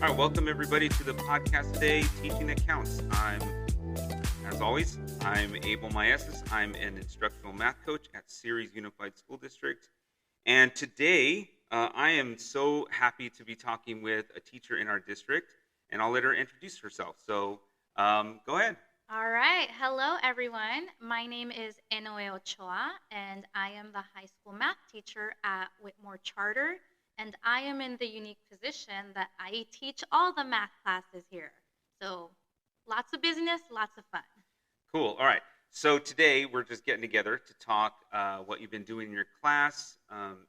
All right, welcome everybody to the podcast today, Teaching Accounts. As always, I'm Abel Maesis. I'm an instructional math coach at Ceres Unified School District. And today, I am so happy to be talking with a teacher in our district, and I'll let her introduce herself. So go ahead. All right. Hello, everyone. My name is Enoe Ochoa, and I am the high school math teacher at Whitmore Charter. And I am in the unique position that I teach all the math classes here. So lots of business, lots of fun. Cool. All right. So today we're just getting together to talk what you've been doing in your class.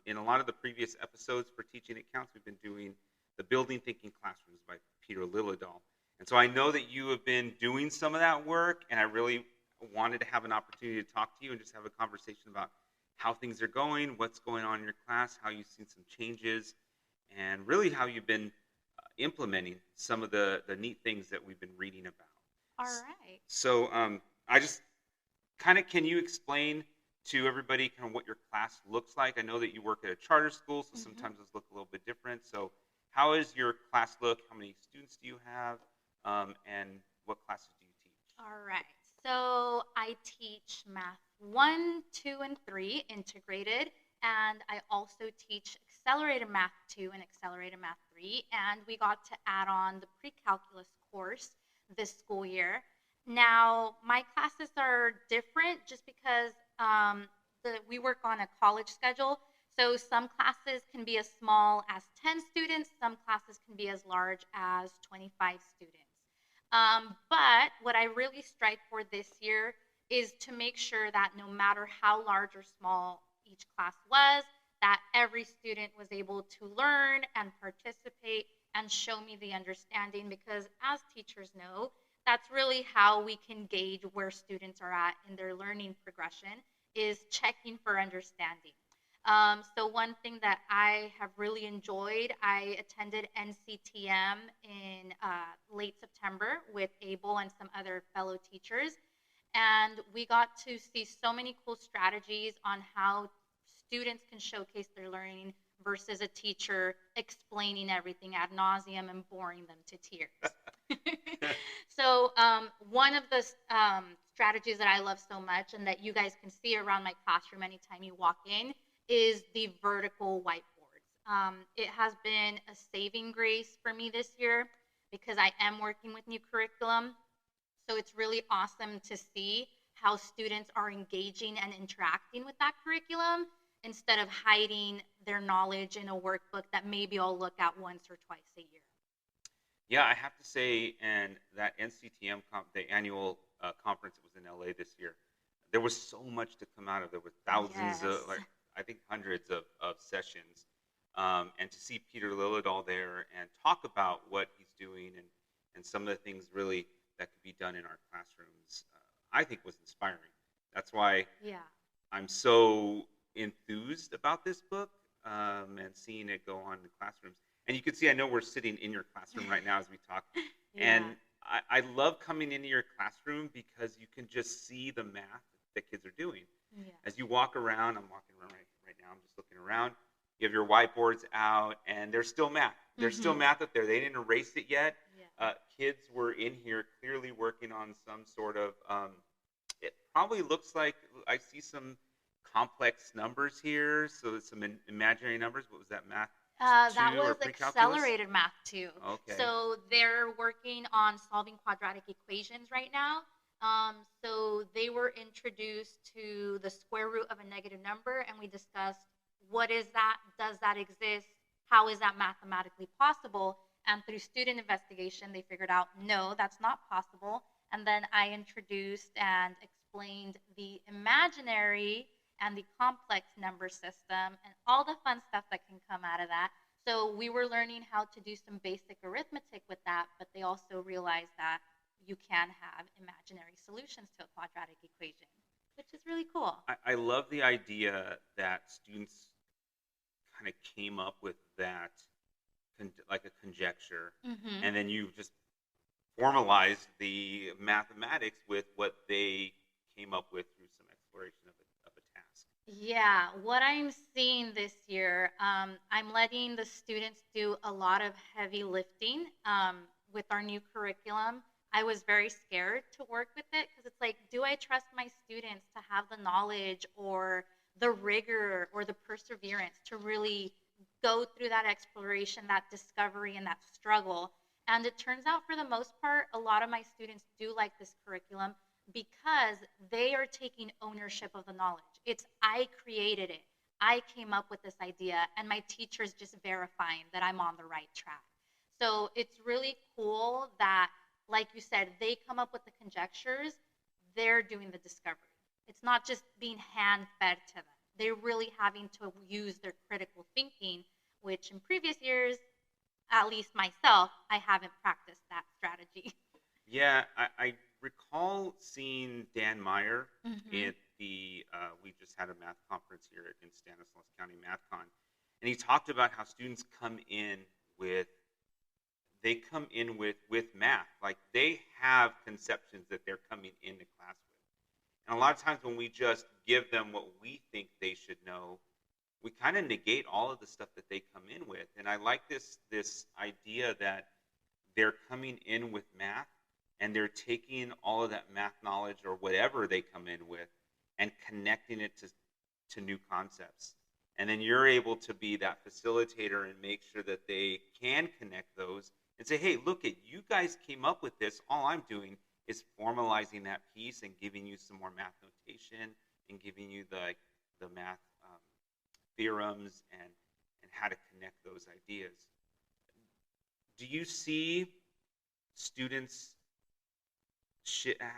In a lot of the previous episodes for Teaching Accounts, we've been doing the Building Thinking Classrooms by Peter Liljedahl. And so I know that you have been doing some of that work, and I really wanted to have an opportunity to talk to you and just have a conversation about how things are going, what's going on in your class, how you've seen some changes, and really how you've been implementing some of the neat things that we've been reading about. All right. So I just can you explain to everybody kind of what your class looks like? I know that you work at a charter school, so sometimes those look a little bit different. So how is your class look? How many students do you have? And what classes do you teach? All right. So I teach math 1, 2, and 3 integrated, and I also teach accelerated math 2 and accelerated math 3, and we got to add on the pre-calculus course this school year. Now, my classes are different just because we work on a college schedule. So some classes can be as small as 10 students, some classes can be as large as 25 students. But what I really strive for this year is to make sure that no matter how large or small each class was, that every student was able to learn and participate and show me the understanding, because as teachers know, that's really how we can gauge where students are at in their learning progression, is checking for understanding. So one thing that I have really enjoyed, I attended NCTM in late September with Abel and some other fellow teachers, and we got to see so many cool strategies on how students can showcase their learning versus a teacher explaining everything ad nauseum and boring them to tears. So one of the strategies that I love so much and that you guys can see around my classroom anytime you walk in is the vertical whiteboards. It has been a saving grace for me this year because I am working with new curriculum. So it's really awesome to see how students are engaging and interacting with that curriculum instead of hiding their knowledge in a workbook that maybe I'll look at once or twice a year. Yeah, I have to say, and that NCTM, the annual conference that was in LA this year, there was so much to come out of. There were thousands of, I think hundreds of sessions. And to see Peter Liljedahl there and talk about what he's doing and some of the things really that could be done in our classrooms, I think was inspiring. That's why I'm so enthused about this book and seeing it go on in the classrooms. And you can see, I know we're sitting in your classroom right now as we talk. And I love coming into your classroom because you can just see the math that kids are doing. As you walk around, I'm walking around right now, I'm just looking around. You have your whiteboards out, and there's still math. There's still math up there. They didn't erase it yet. Kids were in here clearly working on some sort of, it probably looks like, I see some complex numbers here, so some imaginary numbers. What was that, math? That was accelerated math 2. Okay. So they're working on solving quadratic equations right now. So they were introduced to the square root of a negative number, and we discussed what is that, does that exist, how is that mathematically possible, and through student investigation, they figured out, no, that's not possible, and then I introduced and explained the imaginary and the complex number system and all the fun stuff that can come out of that. So we were learning how to do some basic arithmetic with that, but they also realized that you can have imaginary solutions to a quadratic equation, which is really cool. I love the idea that students kind of came up with that, like a conjecture, and then you just formalized the mathematics with what they came up with through some exploration of a task. Yeah, what I'm seeing this year, I'm letting the students do a lot of heavy lifting with our new curriculum. I was very scared to work with it because it's like, do I trust my students to have the knowledge or the rigor or the perseverance to really go through that exploration, that discovery, and that struggle? And it turns out, for the most part, a lot of my students do like this curriculum because they are taking ownership of the knowledge. It's I created it. I came up with this idea, and my teacher's just verifying that I'm on the right track. So it's really cool that, like you said, they come up with the conjectures, they're doing the discovery. It's not just being hand fed to them. They're really having to use their critical thinking, which in previous years, at least myself, I haven't practiced that strategy. Yeah, I recall seeing Dan Meyer Mm-hmm. at we just had a math conference here in Stanislaus County MathCon, and he talked about how students with come in with math, like they have conceptions that they're coming into class with, and a lot of times when we just give them what we think they should know, we kind of negate all of the stuff that they come in with. And I like this idea that they're coming in with math and they're taking all of that math knowledge or whatever they come in with and connecting it to new concepts. And then you're able to be that facilitator and make sure that they can connect those and say, hey, look, at you guys came up with this. All I'm doing is formalizing that piece and giving you some more math notation and giving you the math theorems and how to connect those ideas. Do you see students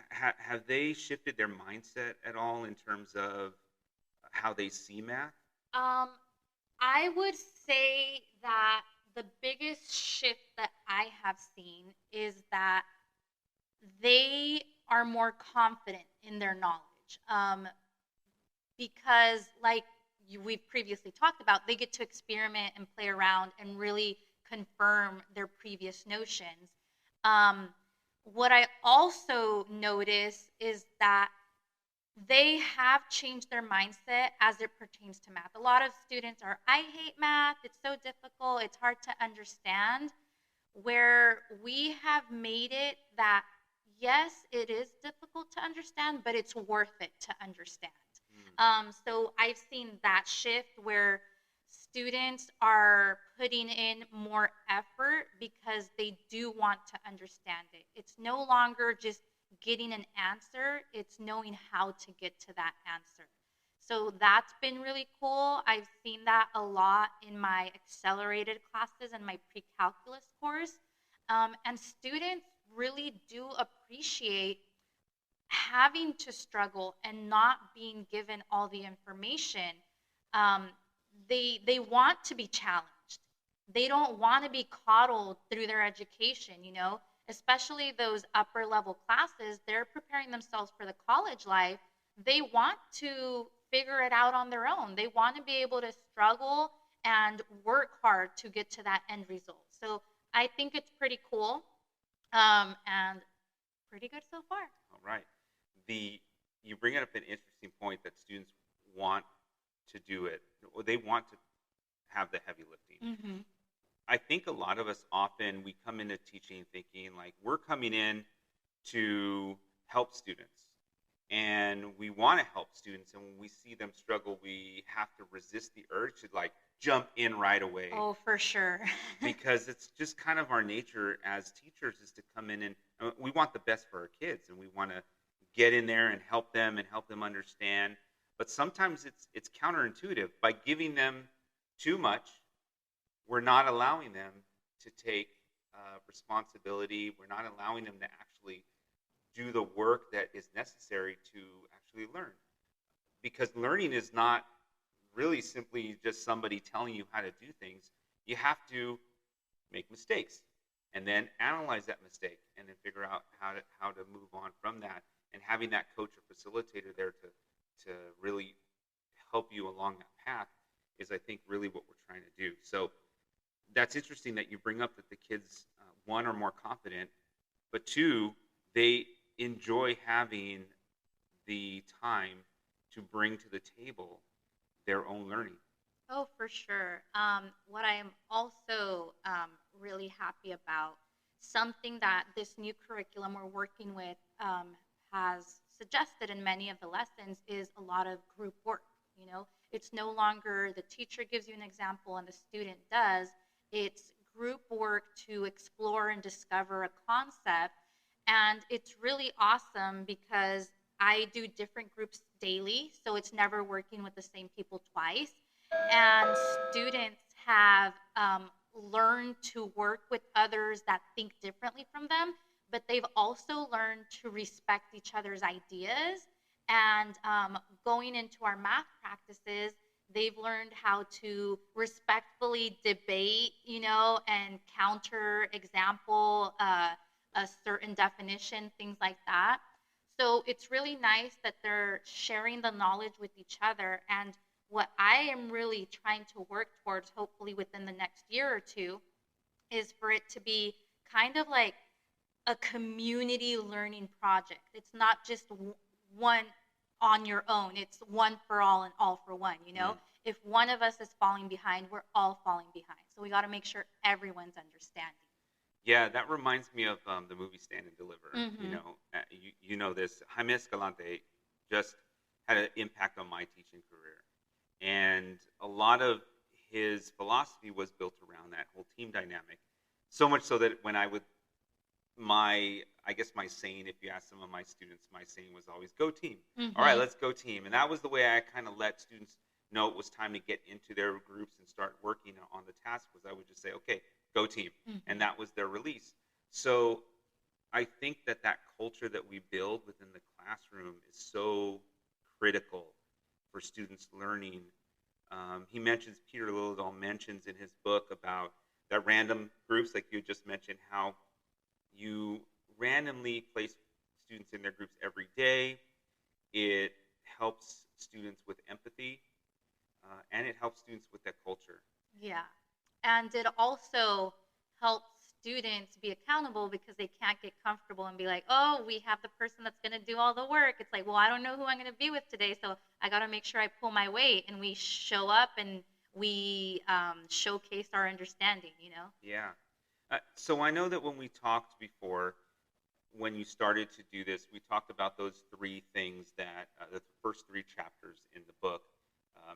have they shifted their mindset at all in terms of how they see math? Um, I would say that the biggest shift that I have seen is that they are more confident in their knowledge. Because, like we've previously talked about, they get to experiment and play around and really confirm their previous notions. Um, what I also notice is that they have changed their mindset as it pertains to math. A lot of students are, I hate math, it's so difficult, it's hard to understand. Where we have made it that, yes, it is difficult to understand, but it's worth it to understand. Mm. So I've seen that shift where students are putting in more effort because they do want to understand it. It's no longer just getting an answer, it's knowing how to get to that answer. So that's been really cool. I've seen that a lot in my accelerated classes and my pre calculus course. And students really do appreciate having to struggle and not being given all the information. um, they want to be challenged. They don't want to be coddled through their education, especially those upper level classes. They're preparing themselves for the college life. They want to figure it out on their own. They want to be able to struggle and work hard to get to that end result. So I think it's pretty cool, and pretty good so far. All right. The You bring up an interesting point that students want to do it, or they want to have the heavy lifting. Mm-hmm. I think a lot of us often we come into teaching thinking like we're coming in to help students and we want to help students, and when we see them struggle we have to resist the urge to like jump in right away Oh, for sure. because it's just kind of our nature as teachers is to come in and we want the best for our kids and we want to get in there and help them understand, but sometimes it's counterintuitive. By giving them too much, we're not allowing them to take responsibility. We're not allowing them to actually do the work that is necessary to actually learn. Because learning is not really simply just somebody telling you how to do things. You have to make mistakes and then analyze that mistake and then figure out how to move on from that. And having that coach or facilitator there to really help you along that path is, I think, really what we're trying to do. So that's interesting that you bring up that the kids, one, are more confident, but two, they enjoy having the time to bring to the table their own learning. Oh, for sure. What I am also really happy about, something that this new curriculum we're working with has suggested in many of the lessons, is a lot of group work. You know, it's no longer the teacher gives you an example and the student does. It's group work to explore and discover a concept. And it's really awesome because I do different groups daily, so it's never working with the same people twice, and students have learned to work with others that think differently from them, but they've also learned to respect each other's ideas. And going into our math practices, they've learned how to respectfully debate, you know, and counter example a certain definition, things like that. So it's really nice that they're sharing the knowledge with each other. And what I am really trying to work towards, hopefully within the next year or two, is for it to be kind of like a community learning project. It's not just one on your own, it's one for all and all for one, you know? Mm. If one of us is falling behind, we're all falling behind. So we got to make sure everyone's understanding. Yeah, that reminds me of the movie Stand and Deliver. You Mm-hmm. know, you know this. Jaime Escalante just had an impact on my teaching career, and a lot of his philosophy was built around that whole team dynamic. So much so that when I would my I guess my saying, if you ask some of my students, my saying was always "Go team." All right, Mm-hmm. let's go team, and that was the way I kind of let students know it was time to get into their groups and start working on the task. Was I would just say, "Okay, go team," and Mm-hmm. that was their release. So I think that that culture that we build within the classroom is so critical for students learning. He mentions Peter Liljedahl mentions in his book about that random groups, like you just mentioned, how you randomly place students in their groups every day. It helps students with empathy, and it helps students with that culture. Yeah. And it also helps students be accountable because they can't get comfortable and be like, oh, we have the person that's going to do all the work. It's like, well, I don't know who I'm going to be with today. So I got to make sure I pull my weight, and we show up and we showcase our understanding, you know? Yeah. So I know that when we talked before, when you started to do this, we talked about those three things that the first three chapters in the book,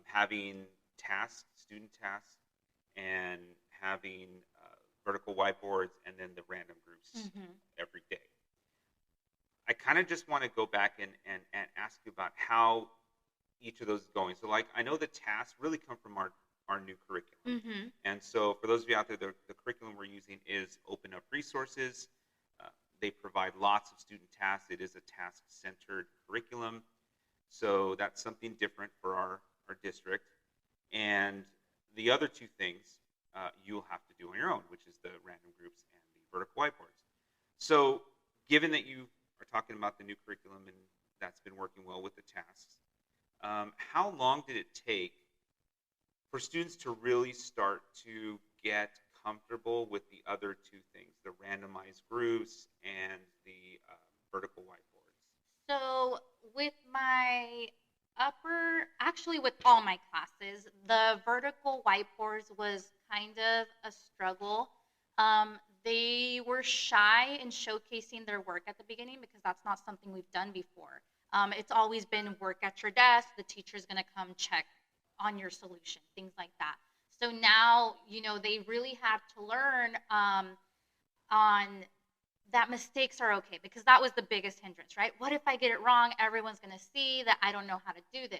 having tasks, student tasks, and having vertical whiteboards, and then the random groups Mm-hmm. every day. I kind of just want to go back and ask you about how each of those is going. So, like, I know the tasks really come from our new curriculum. Mm-hmm. And so, for those of you out there, the curriculum we're using is Open Up Resources. Uh, they provide lots of student tasks. It is a task centered curriculum. So, that's something different for our district. And the other two things you'll have to do on your own, which is the random groups and the vertical whiteboards. So, given that you are talking about the new curriculum and that's been working well with the tasks, how long did it take for students to really start to get comfortable with the other two things, the randomized groups and the vertical whiteboards? So with my actually with all my classes, the vertical whiteboards was kind of a struggle. They were shy in showcasing their work at the beginning because that's not something we've done before. It's always been work at your desk. The teacher's going to come check on your solution, things like that. So now, you know, they really had to learn on that mistakes are okay, because that was the biggest hindrance, right? What if I get it wrong? Everyone's going to see that I don't know how to do this.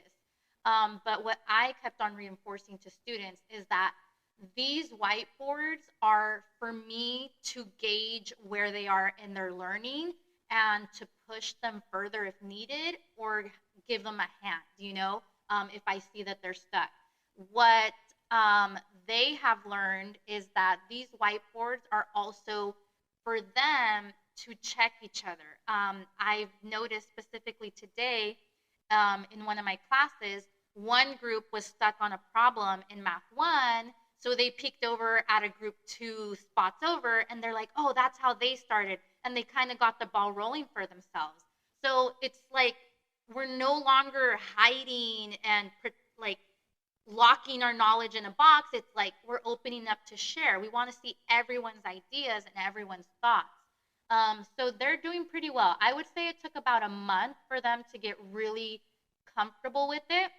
But what I kept on reinforcing to students is that these whiteboards are for me to gauge where they are in their learning and to push them further if needed, or give them a hand, you know, if I see that they're stuck. What they have learned is that these whiteboards are also for them to check each other. I've noticed specifically today in one of my classes, one group was stuck on a problem in Math 1, so they peeked over at a group 2 spots over, and they're like, oh, that's how they started. And they kind of got the ball rolling for themselves. So it's like we're no longer hiding and like locking our knowledge in a box. It's like we're opening up to share. We want to see everyone's ideas and everyone's thoughts. So they're doing pretty well. I would say it took about a month for them to get really comfortable with it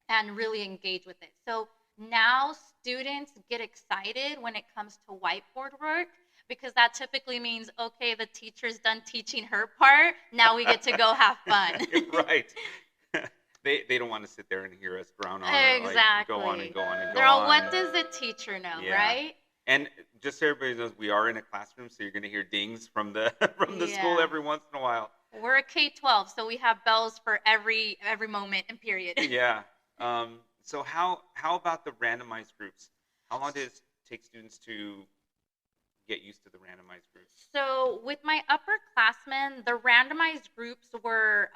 and really engage with it. So now students get excited when it comes to whiteboard work because that typically means, okay, the teacher's done teaching her part. Now we get to go have fun. Right. They don't want to sit there and hear us drown on or like go on and Exactly. go on and go They're all, on. what does the teacher know, Yeah. right? And just so everybody knows, we are in a classroom, so you're going to hear dings from the from the school Yeah. every once in a while. We're a K-12, so we have bells for every moment and period. Yeah. So how about the randomized groups? How long does it take students to get used to the randomized groups? So with my upperclassmen, the randomized groups were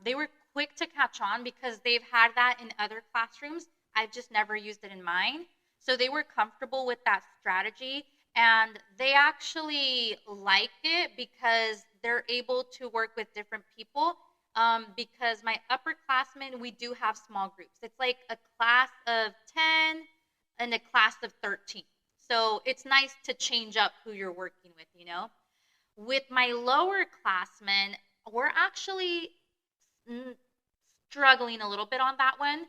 they were quick to catch on because they've had that in other classrooms. I've just never used it in mine. So they were comfortable with that strategy and they actually like it because they're able to work with different people. Because my upperclassmen, we do have small groups. It's like a class of 10 and a class of 13. So it's nice to change up who you're working with, you know? With my lower classmen, we're actually mm, struggling a little bit on that one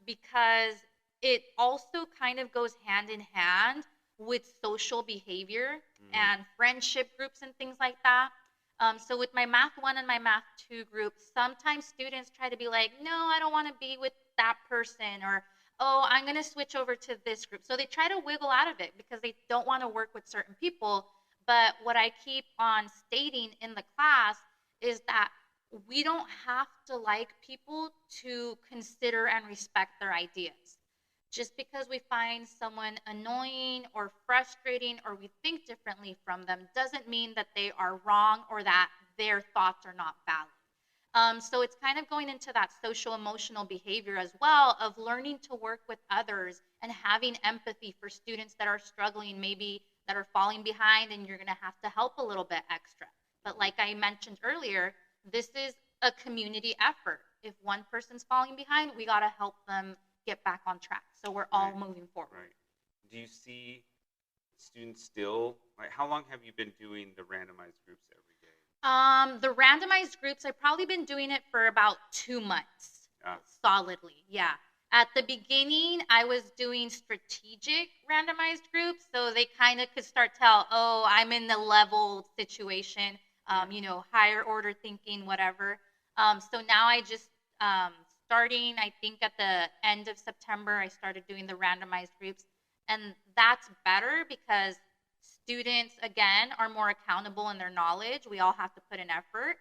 because it also kind of goes hand in hand with social behavior and friendship groups and things like that. So with my math 1 and my math 2 group, sometimes students try to be like, no, I don't want to be with that person, or oh, I'm going to switch over to this group. So they try to wiggle out of it because they don't want to work with certain people. But what I keep on stating in the class is that we don't have to like people to consider and respect their ideas. Just because we find someone annoying or frustrating or we think differently from them doesn't mean that they are wrong or that their thoughts are not valid. So it's kind of going into that social emotional behavior as well of learning to work with others and having empathy for students that are struggling, maybe that are falling behind, and you're going to have to help a little bit extra. But like I mentioned earlier, this is a community effort. If one person's falling behind, we got to help them get back on track. So we're all moving forward. Right. Do you see students still, like, how long have you been doing the randomized groups every day? The randomized groups, I've probably been doing it for about 2 months solidly. Yeah. At the beginning, I was doing strategic randomized groups, so they kind of could start tell, oh, I'm in the level situation, higher order thinking, whatever. So now I just starting, I think at the end of September, I started doing the randomized groups, and that's better because students, again, are more accountable in their knowledge. We all have to put in effort.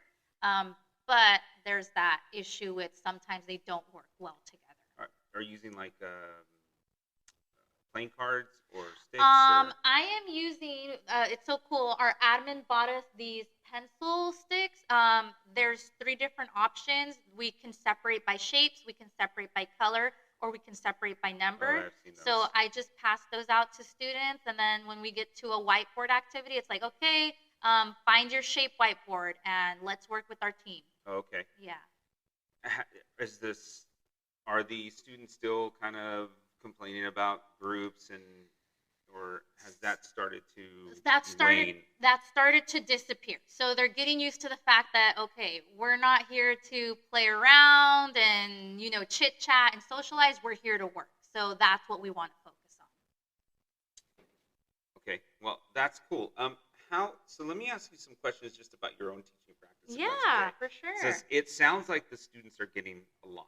But there's that issue with sometimes they don't work well together. Are you using like playing cards or sticks? I am using, it's so cool. Our admin bought us these pencil sticks. There's 3 different options. We can separate by shapes, we can separate by color, or we can separate by number. I've seen those. So I just pass those out to students, and then when we get to a whiteboard activity, it's like, okay, find your shape whiteboard, and let's work with our team. Okay. Yeah. Are the students still kind of complaining about groups or has that started to wane? That started to disappear. So they're getting used to the fact that, okay, we're not here to play around and chit chat and socialize. We're here to work. So that's what we want to focus on. Okay, well, that's cool. So let me ask you some questions just about your own teaching practice. Yeah, for sure. It sounds like the students are getting a lot.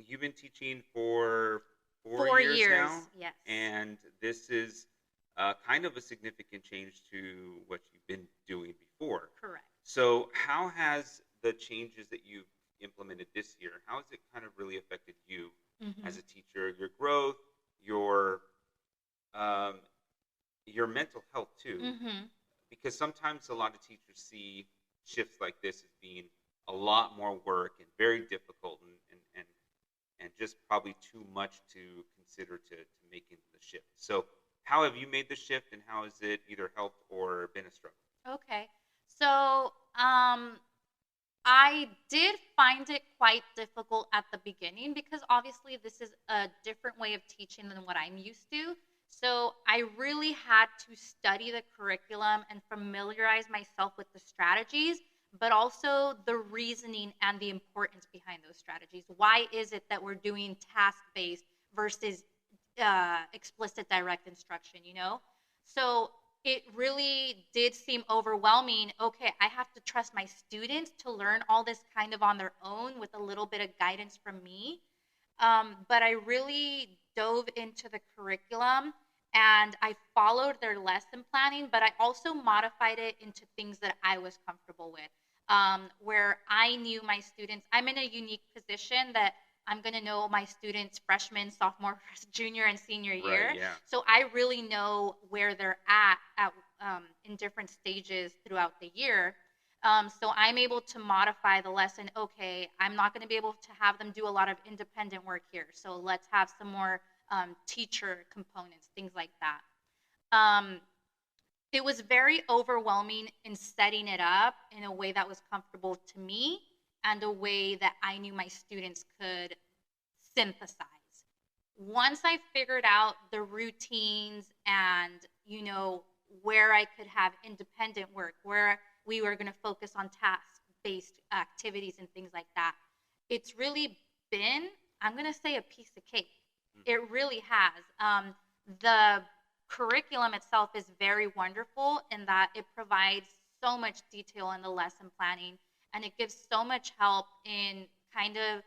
You've been teaching for 4 years now? Yes. And this is kind of a significant change to what you've been doing before. Correct. So how has the changes that you've implemented this year, how has it kind of really affected you as a teacher, your growth, your mental health too? Because sometimes a lot of teachers see shifts like this as being a lot more work and very difficult and just probably too much to consider to making the shift. So how have you made the shift, and how has it either helped or been a struggle? Okay. So I did find it quite difficult at the beginning because obviously this is a different way of teaching than what I'm used to. So I really had to study the curriculum and familiarize myself with the strategies, but also the reasoning and the importance behind those strategies. Why is it that we're doing task based versus explicit direct instruction, you know? So it really did seem overwhelming. Okay, I have to trust my students to learn all this kind of on their own with a little bit of guidance from me. But I really dove into the curriculum and I followed their lesson planning, but I also modified it into things that I was comfortable with. Where I knew my students, I'm in a unique position that I'm going to know my students freshman, sophomore, junior, and senior Right. year. Yeah. So I really know where they're at in different stages throughout the year. So I'm able to modify the lesson. Okay, I'm not going to be able to have them do a lot of independent work here. So let's have some more teacher components, things like that. Um, it was very overwhelming in setting it up in a way that was comfortable to me and a way that I knew my students could synthesize. Once I figured out the routines and, you know, where I could have independent work, where we were going to focus on task based activities and things like that, it's really been, I'm going to say, a piece of cake. It really has. The curriculum itself is very wonderful in that it provides so much detail in the lesson planning and it gives so much help in kind of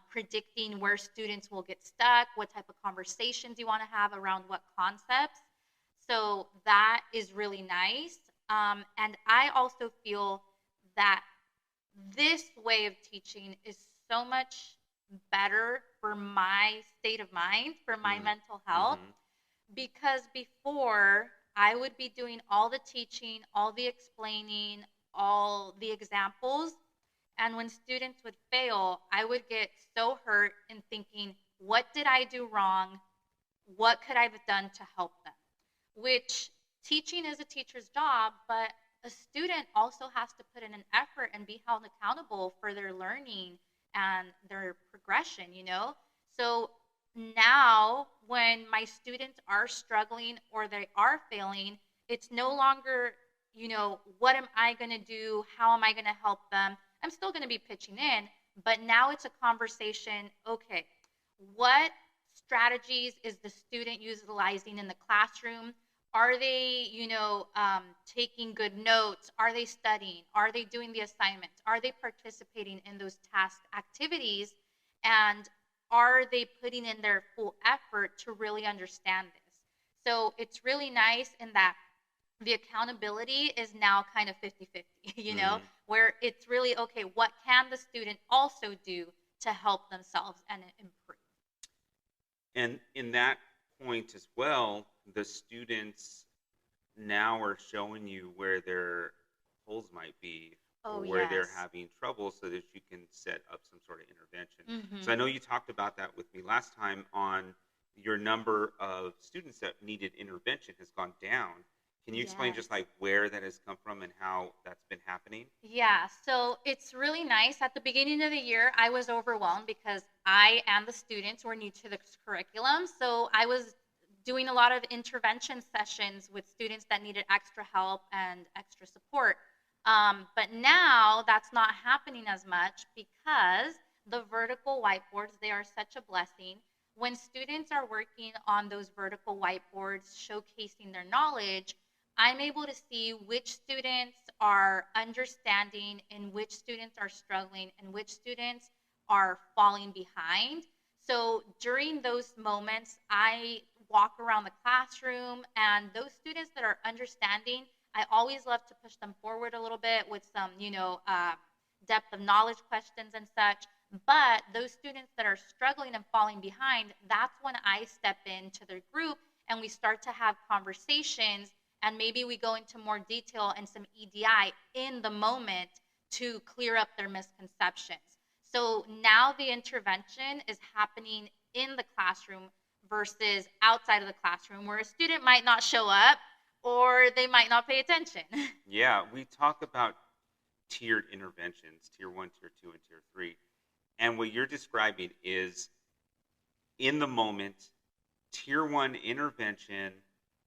predicting where students will get stuck, what type of conversations you want to have around what concepts. So that is really nice. And I also feel that this way of teaching is so much better for my state of mind, for my Mm. mental health, Mm-hmm. because before I would be doing all the teaching, all the explaining, all the examples. And when students would fail, I would get so hurt in thinking, what did I do wrong? What could I have done to help them? Which teaching is a teacher's job, but a student also has to put in an effort and be held accountable for their learning and their progression, you know? So now when my students are struggling or they are failing, it's no longer, you know, what am I going to do? How am I going to help them? I'm still going to be pitching in, but now it's a conversation. Okay, what strategies is the student utilizing in the classroom? Are they, you know, taking good notes? Are they studying? Are they doing the assignments? Are they participating in those task activities? And are they putting in their full effort to really understand this? So it's really nice in that the accountability is now kind of 50-50, you know, Mm-hmm. where it's really okay, what can the student also do to help themselves and improve? And in that point as well, the students now are showing you where their holes might be or Oh, where they're yes. having trouble so that you can set up some sort of intervention. So I Mm-hmm. know you talked about that with me last time on your number of students that needed intervention has gone down. Can you explain Yes. just like where that has come from and how that's been happening? Yeah, so it's really nice. At the beginning of the year, I was overwhelmed because I and the students were new to the curriculum. So I was doing a lot of intervention sessions with students that needed extra help and extra support. But now that's not happening as much because the vertical whiteboards, they are such a blessing. When students are working on those vertical whiteboards, showcasing their knowledge, I'm able to see which students are understanding and which students are struggling and which students are falling behind. So during those moments, I walk around the classroom and those students that are understanding, I always love to push them forward a little bit with some, you know, depth of knowledge questions and such. But those students that are struggling and falling behind, that's when I step into their group and we start to have conversations and maybe we go into more detail and some EDI in the moment to clear up their misconceptions. So now the intervention is happening in the classroom versus outside of the classroom where a student might not show up or they might not pay attention. Yeah, we talk about tiered interventions, tier 1, tier 2, and tier 3. And what you're describing is in the moment, tier 1 intervention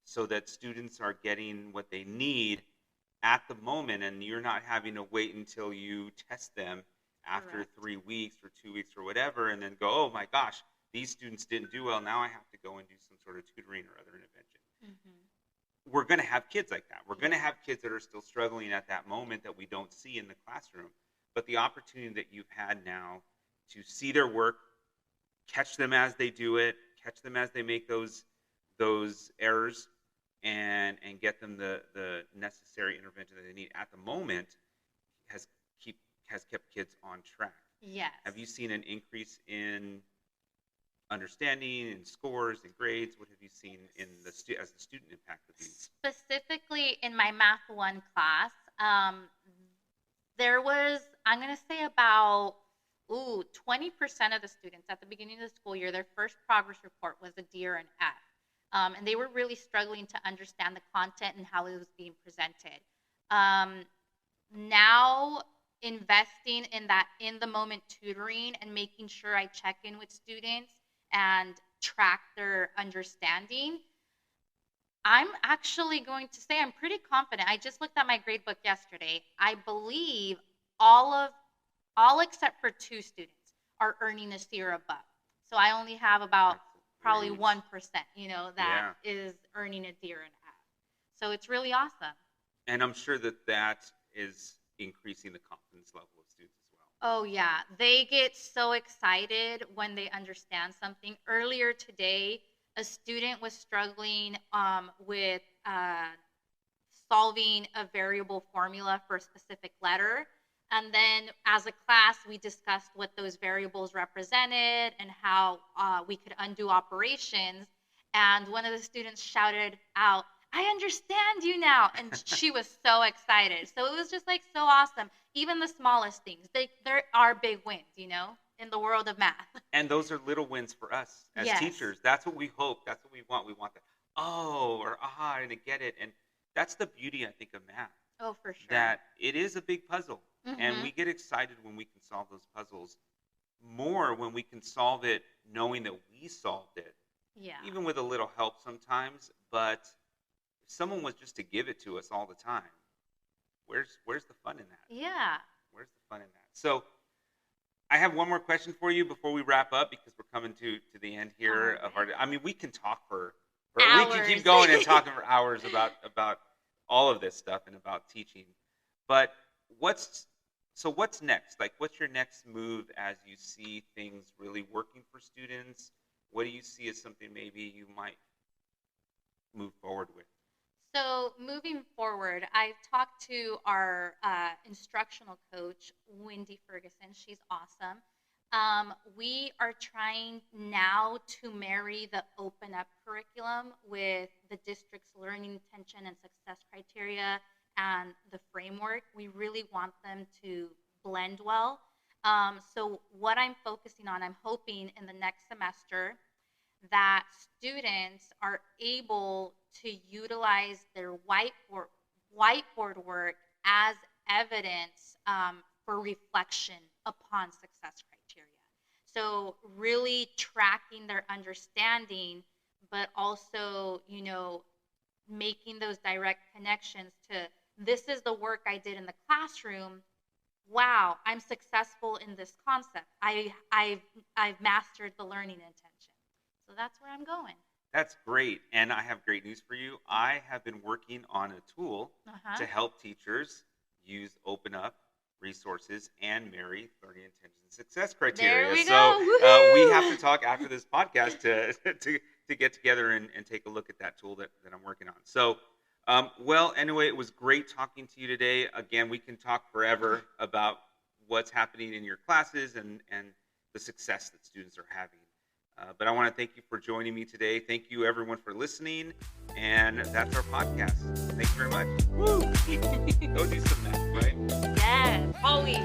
so that students are getting what they need at the moment, and you're not having to wait until you test them after Correct. 3 weeks or 2 weeks or whatever, and then go, oh my gosh, these students didn't do well. Now I have to go and do some sort of tutoring or other intervention. Mm-hmm. We're going to have kids like that. We're going to have kids that are still struggling at that moment that we don't see in the classroom. But the opportunity that you've had now to see their work, catch them as they do it, catch them as they make those errors, and get them the necessary intervention that they need at the moment has kept kids on track. Yes. Have you seen an increase in understanding and scores and grades? What have you seen in as the student impact of these? Specifically in my Math 1 class, there was, I'm going to say about 20% of the students at the beginning of the school year, their first progress report was a D or an F. And they were really struggling to understand the content and how it was being presented. Now, investing in that in-the-moment tutoring and making sure I check in with students and track their understanding, I'm actually going to say I'm pretty confident. I just looked at my grade book yesterday. I believe all except for 2 students are earning a C or above. So I only have about probably 1%, that is earning a D or an F. So it's really awesome. And I'm sure that is increasing the confidence level of students as well. Oh, yeah. They get so excited when they understand something. Earlier today, a student was struggling with solving a variable formula for a specific letter. And then as a class, we discussed what those variables represented and how we could undo operations. And one of the students shouted out, "I understand you now." And she was so excited. So it was just like so awesome. Even the smallest things, there are big wins, in the world of math. And those are little wins for us as teachers. That's what we hope. That's what we want. We want that, oh, or aha, and to get it. And that's the beauty, I think, of math. Oh, for sure. That it is a big puzzle. Mm-hmm. And we get excited when we can solve those puzzles more when we can solve it knowing that we solved it. Yeah. Even with a little help sometimes. But if someone was just to give it to us all the time, where's the fun in that? Yeah. Where's the fun in that? So I have one more question for you before we wrap up, because we're coming to the end here of our. I mean, we can talk for hours. We can keep going and talking for hours about all of this stuff and about teaching. But what's next? Like, what's your next move as you see things really working for students? What do you see as something maybe you might move forward with? So moving forward, I've talked to our instructional coach, Wendy Ferguson. She's awesome. We are trying now to marry the Open Up curriculum with the district's learning intention and success criteria and the framework. We really want them to blend well. So what I'm focusing on, I'm hoping in the next semester that students are able to utilize their whiteboard work as evidence for reflection upon success criteria. So really tracking their understanding, but also, making those direct connections to, this is the work I did in the classroom. Wow, I'm successful in this concept. I've mastered the learning intention. So that's where I'm going. That's great. And I have great news for you. I have been working on a tool to help teachers use Open Up resources and marry learning intention and success criteria. There we so go. We have to talk after this podcast to get together and take a look at that tool that I'm working on. So, well, anyway, it was great talking to you today. Again, we can talk forever about what's happening in your classes and the success that students are having. But I want to thank you for joining me today. Thank you, everyone, for listening. And that's our podcast. Thank you very much. Woo! Go do some math, right? Yes, always.